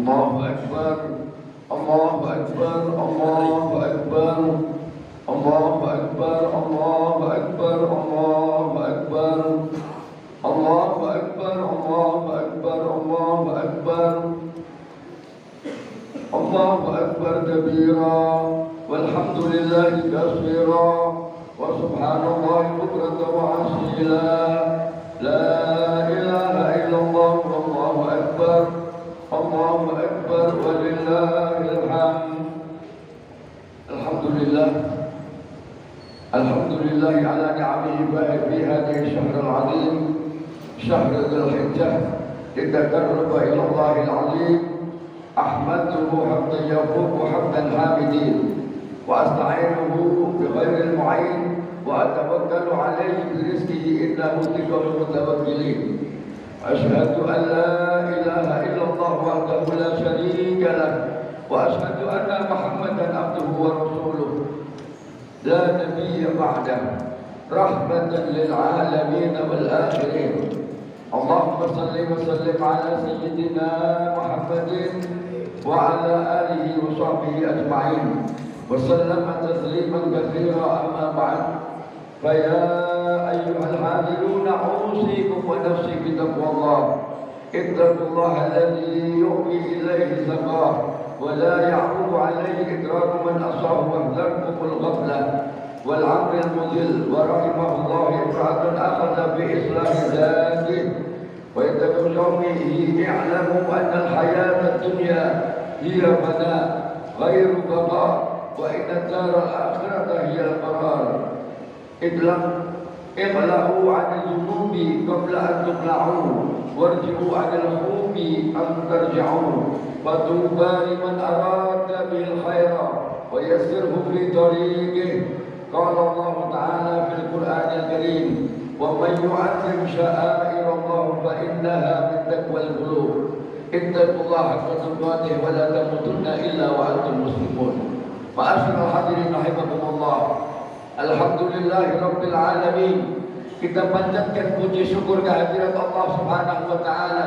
الله أكبر الله أكبر الله أكبر الله أكبر الله أكبر الله أكبر الله أكبر الله أكبر الله أكبر الله أكبر كبيرا والحمد لله كثيرا وسبحان الله بكرة وأصيلا لا إله إلا الله والله أكبر الله أكبر ولله الحمد. الحمد لله على نعمه في هذه الشهر العظيم شهر ذي الحجة للتقرب إلى الله العظيم. أحمده حمدا يفوق حمد الحامدين وأستعينه بغير المعين وأتوكل عليه برزقه إنه خير المتوكلين. أشهد أن لا إله إلا الله وحده لا شريك له وأشهد أن محمدا عبده ورسوله لا نبي بعده رحمة للعالمين والآخرين. اللهم صل وسلم على سيدنا محمد وعلى آله وصحبه أجمعين وسلم تسليما كثيرا. أما بعد فيا أيها الحاضرون أوصيكم ونفسي بتقوى الله. اتقوا الله الذي يؤوي إليه سقاه ولا يعقوب عليه إدراك من أصاب واحذركم الغفلة والعمر المذل. ورحمه الله امرأة أخذ بإصلاح ذاته ويتبع قومه اعلموا أن الحياة الدنيا هي فناء غير بقاء وإن الدار الآخرة هي القرار. اقلعوا عن الذنوب قبل أن تقلعوا وارجعوا عن الخوف أن ترجعوا. فطوبى لمن أراد به الخير ويسره في طريقه. قال الله تعالى في القرآن الكريم ومن يعظم شعائر الله فإنها من تقوى القلوب. اتقوا الله حق تقاته ولا تموتن إلا وأنتم مسلمون. معاشر الحاضرين رحمكم الله. Alhamdulillahi Rabbil Alamin. Kita panjatkan puji syukur kehadirat Allah Subhanahu wa Ta'ala,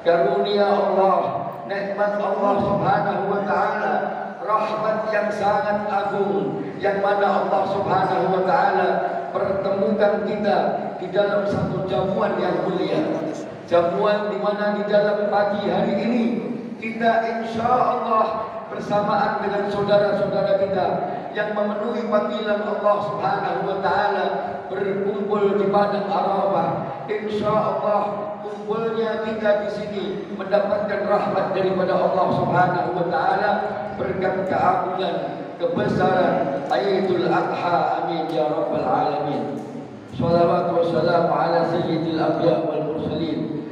karunia Allah, nikmat Allah Subhanahu wa Ta'ala, rahmat yang sangat agung yang mana Allah Subhanahu wa Ta'ala pertemukan kita di dalam satu jamuan yang mulia. Jamuan di mana di dalam pagi hari ini kita insya Allah bersamaan dengan saudara-saudara kita yang memenuhi panggilan Allah Subhanahu wa Ta'ala berkumpul di padang Arafah. Insya Allah kumpulnya kita di sini mendapatkan rahmat daripada Allah Subhanahu wa Ta'ala berkat keagungan kebesaran Aidul Adha. Amin ya rabbal alamin. Shalawat wa salam ala sayyidil anbiya wal mursalin.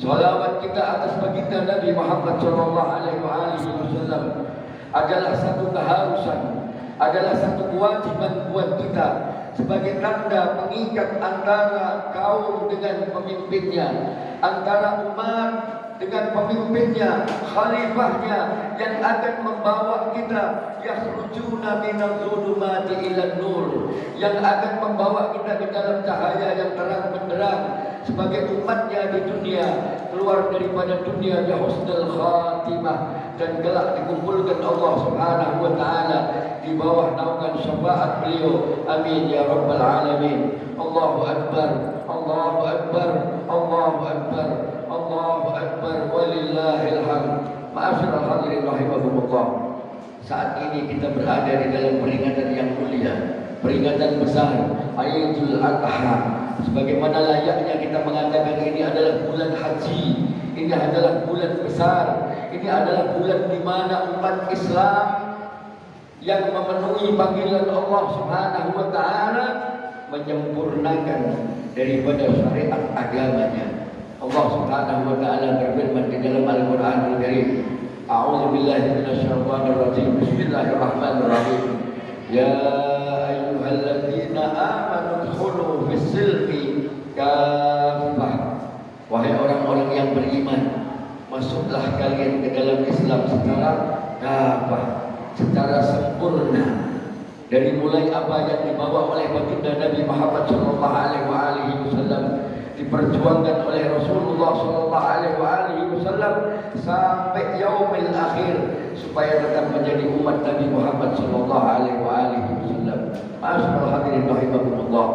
Salawat kita atas baginda Nabi Muhammad sallallahu alaihi wasallam adalah satu keharusan, adalah satu kewajiban buat kita sebagai tanda pengikat antara kaum dengan pemimpinnya, antara umat dengan pemimpinnya, khalifahnya yang akan membawa kita yakhrujuna minadh dhulumati ilan nur, yang akan membawa kita ke dalam cahaya yang terang benderang sebagai umatnya di dunia, keluar daripada dunia bi husnul khatimah dan kelak dikumpulkan Allah Subhanahu wa Ta'ala di bawah naungan syafaat beliau. Amin ya rabbal alamin. Allahu akbar, Allahu akbar, Allahu akbar, Allahu akbar walillahil hamd. Ma'asyiral hadirin rahimakumullah. Saat ini kita berada di dalam peringatan yang mulia, peringatan besar Aidul Adha. Sebagaimana layaknya kita mengatakan ini adalah bulan haji, ini adalah bulan besar, ini adalah bulan di mana umat Islam yang memenuhi panggilan Allah Subhanahu wa Ta'ala menyempurnakan daripada syariat agamanya. Allah Subhanahu wa Ta'ala berfirman di dalam Al-Qur'anul Karim, A'udzu billahi minasyaitonir rajim. Bismillahirrahmanirrahim. Ya ayyuhalladzina amanu udkhulu fis-silmi kaffah. Wahai orang-orang yang beriman, masuklah kalian ke dalam Islam secara kaffah, secara sempurna. Dari mulai apa yang dibawa oleh baginda Nabi Muhammad sallallahu alaihi wasallam, diperjuangkan oleh Rasulullah sallallahu alaihi wasallam sampai yaumil akhir, supaya tetap menjadi umat Nabi Muhammad sallallahu alaihi wasallam. Ma'asyiral hadirin rahimakumullah.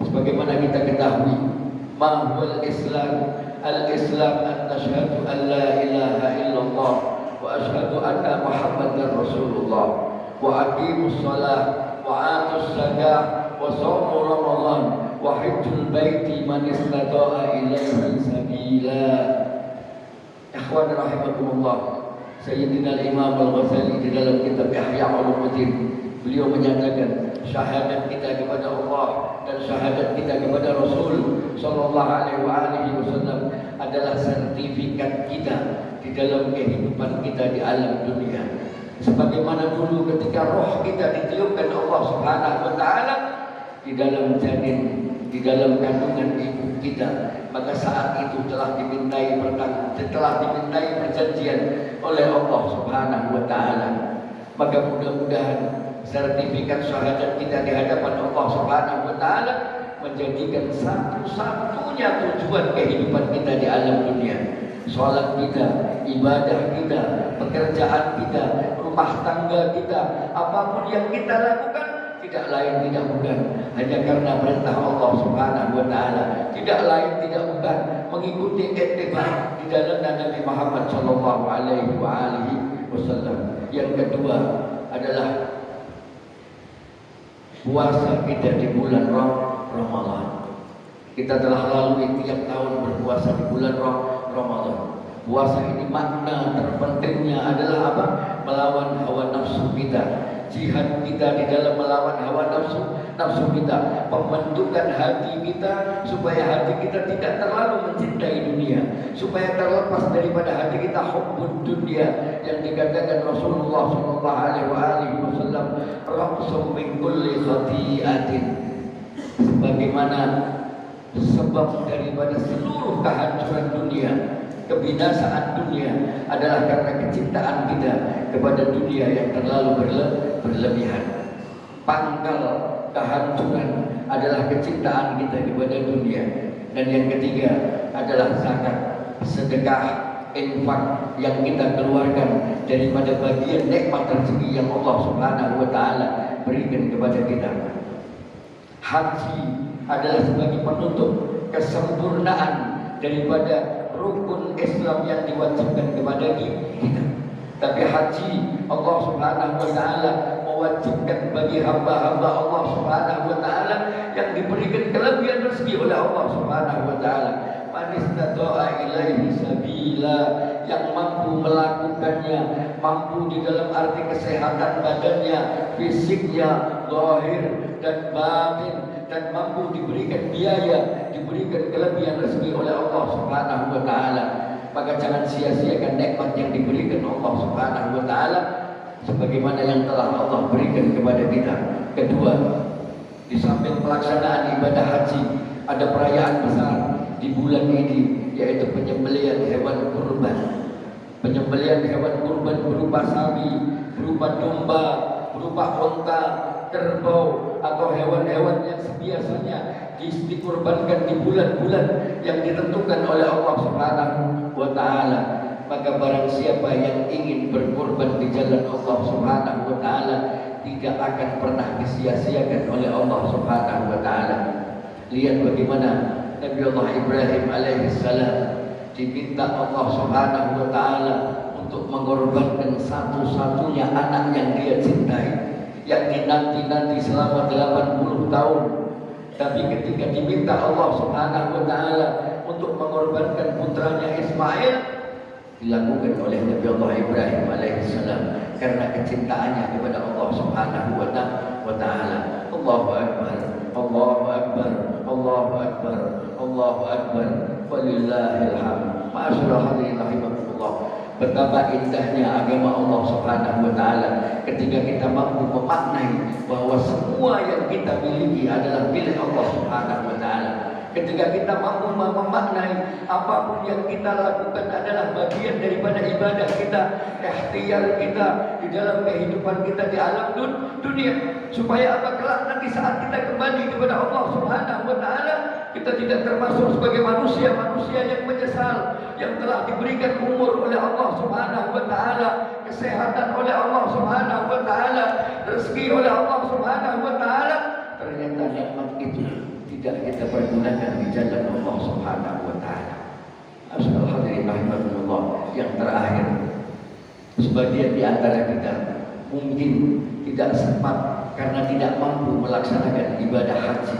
Sebagaimana kita ketahui, ma huwal Islam? Al-Islam an tashhadu an la ilaha illallah wa ashhadu anna Muhammadar Rasulullah wa aqimus shalah wa atuz zakah wa shaum Ramadan wa hajjul baiti man istata'a ilaihi sabila. Ikhwan rahimakumullah, Sayyidina Imam Al-Ghazali di dalam kitab Ihya Ulumuddin, beliau menyatakan syahadat kita kepada Allah dan syahadat kita kepada Rasul sallallahu alaihi wasallam adalah sertifikat kita di dalam kehidupan kita di alam dunia. Sebagaimana dulu ketika roh kita ditiupkan Allah Subhanahu wa taala di dalam janin, di dalam kandungan ibu kita, maka saat itu telah dimintai perjanjian oleh Allah Subhanahu wa taala. Maka mudah-mudahan sertifikat syahadat kita di hadapan Allah Subhanahu wa taala menjadikan satu-satunya tujuan kehidupan kita di alam dunia. Salat kita, ibadah kita, pekerjaan kita, rumah tangga kita, apapun yang kita lakukan tidak lain tidak bukan hanya karena perintah Allah Subhanahu wa taala, tidak lain tidak bukan mengikuti ittiba di dalam Nabi Muhammad sallallahu alaihi wasallam. Yang kedua adalah puasa kita di bulan Ramadan. Kita telah lalui tiap tahun berpuasa di bulan Ramadan. Puasa ini makna terpentingnya adalah apa? Melawan hawa nafsu kita. Jihad kita di dalam melawan hawa nafsu kita, pembentukan hati kita supaya hati kita tidak terlalu mencintai dunia, supaya terlepas daripada hati kita hubbud dunia yang dikatakan Rasulullah sallallahu alaihi wasallam ra'sum min kulli khati'atin, sebagaimana sebab daripada seluruh kehancuran dunia, kebinasaan dunia adalah karena kecintaan kita kepada dunia yang terlalu berlebihan. Pangkal kehancuran adalah kecintaan kita kepada dunia. Dan yang ketiga adalah zakat, sedekah, infak yang kita keluarkan daripada bagian nikmat rezeki yang Allah Subhanahu wa taala berikan kepada kita. Haji adalah sebagai penutup kesempurnaan daripada rukun Islam yang diwajibkan kepada kita. Tapi haji Allah Subhanahu wa taala mewajibkan bagi hamba-hamba Allah Subhanahu wa taala yang diberikan kelebihan rezeki oleh Allah Subhanahu wa taala. Man istata'a ilaihi sabila, yang mampu melakukannya, mampu di dalam arti kesehatan badannya, fisiknya, zahir dan batin, dan mampu diberikan biaya, diberikan kelebihan rezeki oleh Allah Subhanahu wa taala, maka jangan sia-siakan nikmat yang diberikan Allah Subhanahu wa taala sebagaimana yang telah Allah berikan kepada kita. Kedua, di samping pelaksanaan ibadah haji, ada perayaan besar di bulan ini, yaitu penyembelihan hewan kurban. Penyembelihan hewan kurban berupa sapi, berupa domba, berupa unta, kerbau, atau hewan-hewan yang biasanya dikurbankan di bulan-bulan yang ditentukan oleh Allah Subhanahu wa taala. Maka barang siapa yang ingin berkorban di jalan Allah Subhanahu wa taala tidak akan pernah disia-siakan oleh Allah Subhanahu wa taala. Lihat bagaimana Nabi Allah Ibrahim alaihissalam diminta Allah Subhanahu wa taala untuk mengorbankan satu-satunya anak yang dia cintai, yang dinanti-nanti selama 80 tahun. Tapi ketika diminta Allah Subhanahu wa taala untuk mengorbankan putranya Ismail, dilakukan oleh Nabi Allah Ibrahim alaihissalam karena kecintaannya kepada Allah Subhanahu wa taala. Allahu akbar, Allahu akbar, Allahu akbar, Allahu akbar, walillahil hamd. Ma'asyiral hadirin rahimakumullah. Betapa indahnya agama Allah Subhanahu wa taala ketika kita mampu memaknai bahwa semua yang kita miliki adalah milik Allah Subhanahu wa taala. Ketika kita mampu memaknai apapun yang kita lakukan adalah bagian daripada ibadah kita, ikhtiar kita di dalam kehidupan kita di alam dunia, supaya apa kelak nanti saat kita kembali kepada Allah Subhanahu wa taala kita tidak termasuk sebagai manusia yang menyesal, yang telah diberikan umur oleh Allah Subhanahu wa taala, kesehatan oleh Allah Subhanahu wa taala, rezeki oleh Allah Subhanahu wa taala, ternyata nikmat itu tidak kita pergunakan di jalan Allah Subhanahu wa taala. Assalamualaikum warahmatullahi wabarakatuh. Yang terakhir, sebagian di antara kita mungkin tidak sempat karena tidak mampu melaksanakan ibadah haji.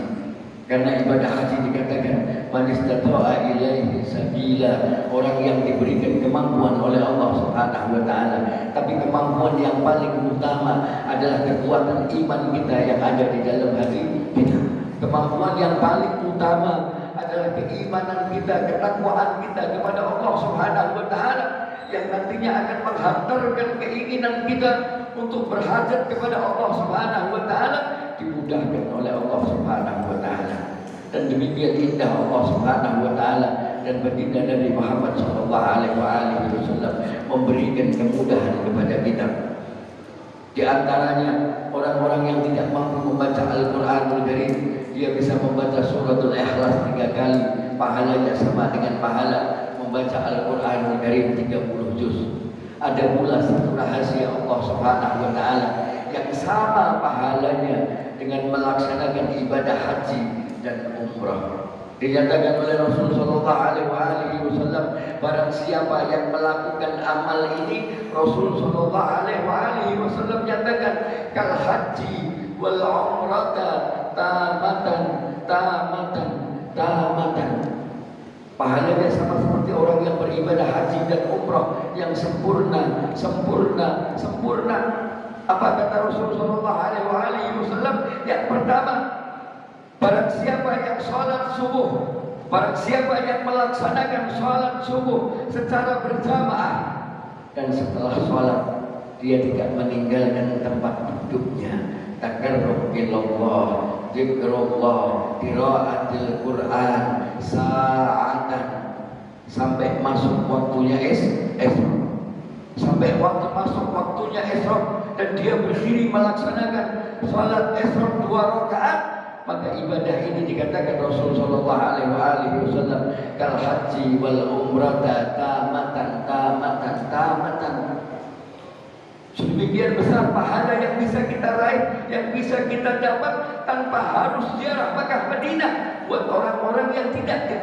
Karena ibadah haji dikatakan man istata'a ilaihi sabila, orang yang diberikan kemampuan oleh Allah Subhanahu wa taala. Tapi kemampuan yang paling utama adalah kekuatan iman kita yang ada di dalam hati kita. Kemampuan yang paling utama adalah keimanan kita, ketakwaan kita kepada Allah Subhanahu wa taala, yang nantinya akan menghantarkan keinginan kita untuk berhajat kepada Allah Subhanahu wa taala dimudahkan oleh Allah Subhanahu wa taala. Dan demikian indah Allah Subhanahu wa taala dan baginda Nabi Muhammad sallallahu alaihi wasallam memberikan kemudahan kepada kita. Di antaranya orang-orang yang tidak mampu membaca Al-Qur'anul Karim, dia bisa membaca suratul Ikhlas 3 kali, pahalanya sama dengan pahala membaca Al-Qur'anul Karim 30 juz. Ada pula satu rahasia Allah Subhanahu wa taala yang sama pahalanya dengan melaksanakan ibadah haji dan umrah. Dinyatakan oleh Rasul sallallahu alaihi wasallam, barang siapa yang melakukan amal ini, Rasul sallallahu alaihi wasallam nyatakan kal haji wal umrata tamatan tamatan tamatan. Pahalanya sama seperti orang yang beribadah haji dan umrah yang sempurna, sempurna, sempurna. Apa kata Rasul sallallahu alaihi wasallam? Yang pertama, barang siapa yang sholat subuh, barang siapa yang melaksanakan sholat subuh secara berjamaah, dan setelah sholat dia tidak meninggalkan tempat duduknya, takarrub ilallah, zikrullah, qiraatil Quran, sa'atan, sampai masuk waktunya Isra, sampai waktu masuk waktunya Isra, dan dia berdiri melaksanakan sholat Isra 2 rakaat, maka ibadah ini dikatakan Rasul sallallahu alaihi wasallam kal haji wal umrata tamatan tamatan tamatan. Sedemikian besar pahala yang bisa kita raih, yang bisa kita dapat tanpa harus ziarah Makkah Madinah buat orang-orang yang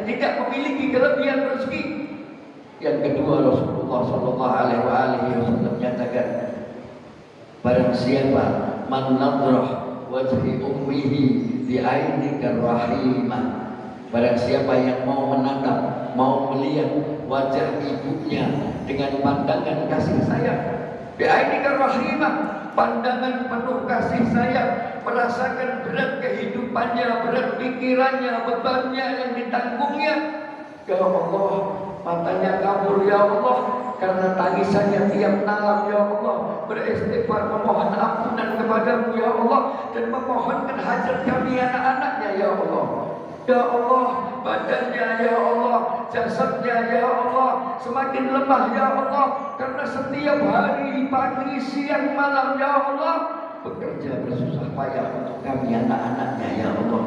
tidak memiliki kelebihan rezeki. Yang kedua, Rasulullah sallallahu alaihi wasallam menyatakan barang siapa man nadrah wajhi ummihi bi'ainika rahimah, barang siapa yang mau menatap, mau melihat wajah ibunya dengan pandangan kasih sayang, bi'ainika rahimah, pandangan penuh kasih sayang, merasakan berat kehidupannya, berat pikirannya, bebannya yang ditanggungnya. Ya Allah, matanya kabur ya Allah karena tangisannya tiap malam ya Allah, beristighfar memohon ampunan kepadamu ya Allah, dan memohonkan hajat kami anak-anaknya ya Allah. Ya Allah, badannya ya Allah, jasadnya ya Allah semakin lemah ya Allah, karena setiap hari pagi siang malam ya Allah bekerja bersusah payah untuk kami anak-anaknya ya Allah.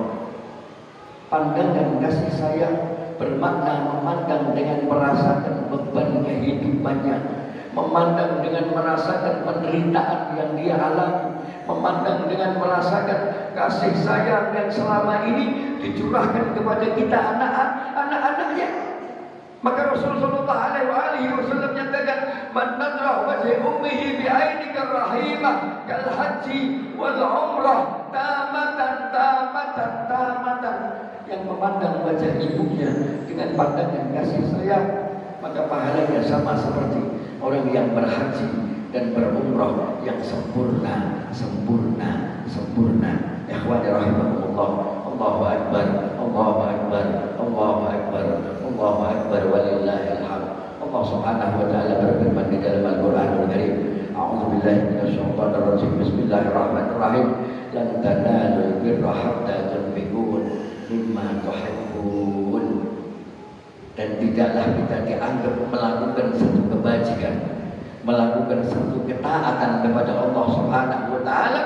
Pandangan kasih sayang bermakna memandang dengan merasakan beban kehidupannya, memandang dengan merasakan penderitaan yang dia alami, memandang dengan merasakan kasih sayang yang selama ini dicurahkan kepada kita anak-anaknya. Maka Rasulullah alaihi wasallam menyatakan man nadrah wajhi ummihi bi'ainika rahimah kal haji wal umrah tamatan tamatan tamatan. Yang memandang wajah ibunya dengan pandangan kasih sayang, maka pahalanya sama seperti orang yang berhaji dan berumrah yang sempurna, sempurna, sempurna. Ikhwani rahimakumullah. Allahu akbar, Allahu akbar, Allahu akbar, Allahu akbar, walillahil hamd. Allah Subhanahu wa taala berfirman di dalam Al-Qur'anul Karim, a'udzubillahi minasyaitonir rajim, bismillahirrahmanirrahim, lan tanalul birra hatta tunfiqu mimma tuhibbun. Dan tidaklah kita dianggap melakukan satu kebajikan, melakukan satu ketaatan kepada Allah Subhanahu wa taala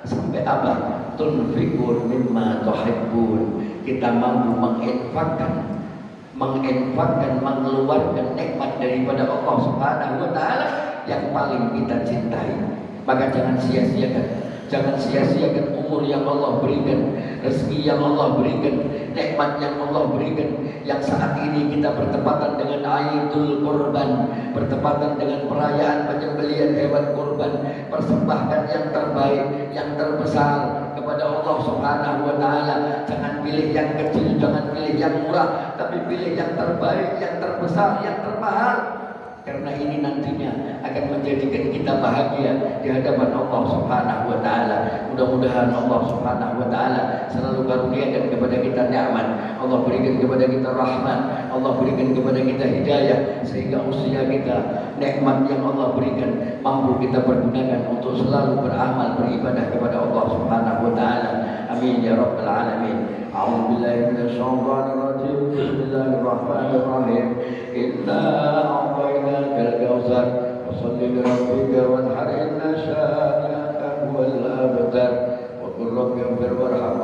sampai apa? Tunfiqun mimma tuhibbun. Kita mampu menginfakkan, menginfakkan, mengeluarkan nikmat daripada Allah Subhanahu wa taala yang paling kita cintai. Maka jangan sia-siakan. Jangan sia-siakan umur yang Allah berikan, rezeki yang Allah berikan, nikmat yang Allah berikan. Yang saat ini kita bertepatan dengan Aidul Kurban, bertepatan dengan perayaan penyembelihan hewan kurban. Persembahkan yang terbaik, yang terbesar kepada Allah Subhanahu wa taala. Jangan pilih yang kecil, jangan pilih yang murah, tapi pilih yang terbaik, yang terbesar, yang termahal. Karena ini nantinya akan menjadikan kita bahagia di hadapan Allah Subhanahu wa taala. Mudah-mudahan Allah Subhanahu wa taala selalu karuniakan kepada kita nikmat, Allah berikan kepada kita rahmat, Allah berikan kepada kita hidayah, sehingga usia kita, nikmat yang Allah berikan mampu kita pergunakan untuk selalu beramal, beribadah kepada Allah Subhanahu wa taala. Amin ya rabbal alamin. A'udzu billahi minasyaitonir rajim. Bismillahirrahmanirrahim. Inna a'tainakal kautsar fasholli li rabbika wanhar inna syani'aka huwal abtar. Wa qul rabbi ighfir warham